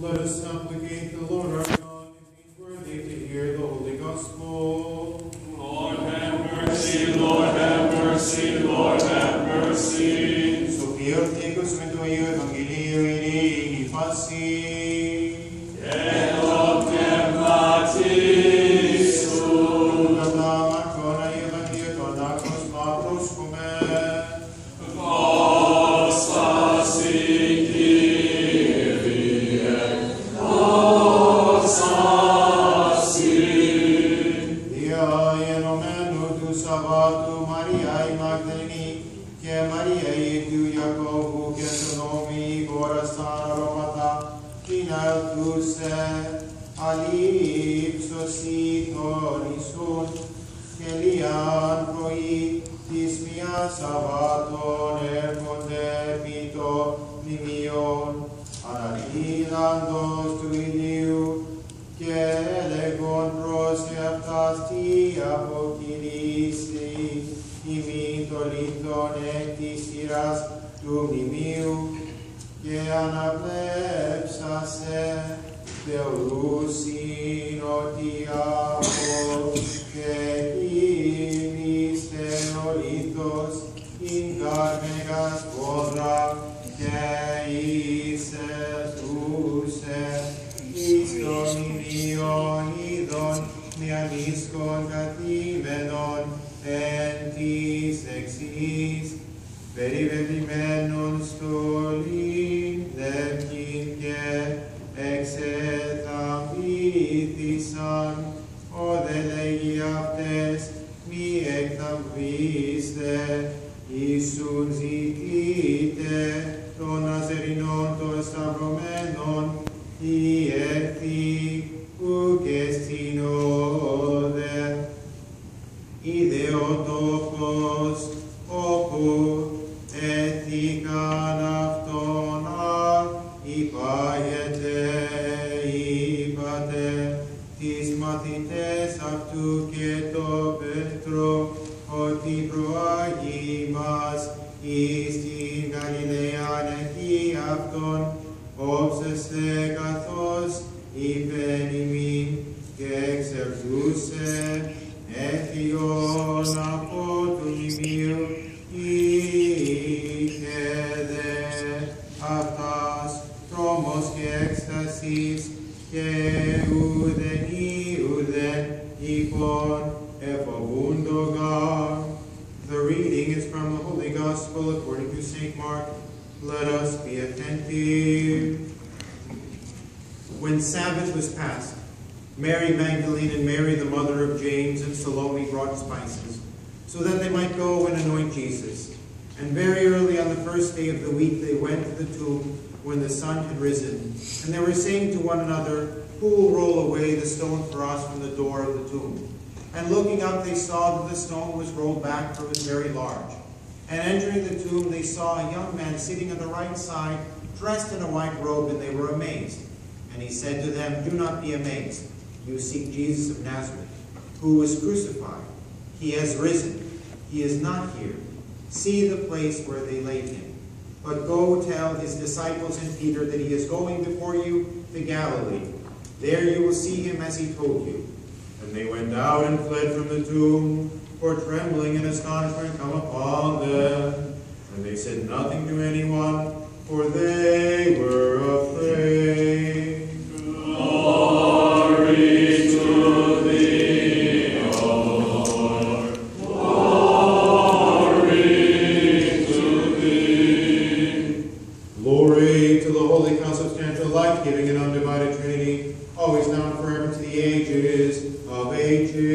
Let us supplicate the Lord our God, if he is worthy to hear the Holy Gospel. Lord have mercy, Lord have mercy, Lord have mercy. Sophia Theos με το Υιό Ευαγγελίο ειρήνη φάση. Και το πνεύματι σου. Κατά Μαρκώνα η Ευαγγελία των Άκρος Πατρόσκουμε. Δόξαση Κύριε, δόξαση. Δια ιερωμένου του Σαββάτου Μαρία η Μαγδαληνή και Μαρία η του Ιακώβου και Σοδόμη γόρασαν αρώματα την αλθούσε αλήψωση των Ιησούν και λίαν πρωί της μιας Σαββάτων έρχονται επί το μνημείον αναλύδαντος του ηλίου και έλεγον προς εαυτάς τι αποκηρύσει ημί το λίθον εκ της σειράς του μνημείου και αναβλέψασε θεωρούσιν ότι από και εκείνηστε ο λίθος ειν καρμεγας πόδρα και εισελθούσε εις το μνημείον είδων με ανίσκον καθήμενον εν της εξής περιβεβλημένων στολήν δεύκην και εξεθαμβήθησαν ο δε λέγει αυτές μη εκθαμβήστε Ιησούν ζητείτε των Ναζερινών των σταυρωμένων η έρθει ουκ εστιν όδε είδε ο τόπος όπου έθηκαν αυτόν υπάγεται είπατε τις μαθητές αυτού και το Πέτρο ότι προάγει μας εις την Γαλιλαίαν εκεί αυτόν όψεστε καθώς είπεν ημίν και εξερθούσε έφυγον από του μνημείου είχε δε αυτάς τρόμος και έκστασης και ουδεν υπόν εφοβούντο γάρ. The reading is from the Holy Gospel according to St. Mark. Let us be attentive. When Sabbath was past, Mary Magdalene and Mary, the mother of James, and Salome brought spices, so that they might go and anoint Jesus. And very early on the first day of the week they went to the tomb when the sun had risen. And they were saying to one another, who will roll away the stone for us from the door of the tomb? And looking up they saw that the stone was rolled back, for it was very large. And entering the tomb they saw a young man sitting on the right side, dressed in a white robe, and they were amazed. And he said to them, do not be amazed. You seek Jesus of Nazareth, who was crucified. He has risen. He is not here. See the place where they laid him. But go tell his disciples and Peter that he is going before you to Galilee. There you will see him as he told you. And they went out and fled from the tomb, for trembling and astonishment come upon them. And they said nothing to anyone, for they were afraid. Glory to thee, O Lord. Glory to thee. Glory to the Holy Consubstantial, life-giving and undivided Trinity, always now and forever to the ages of ages.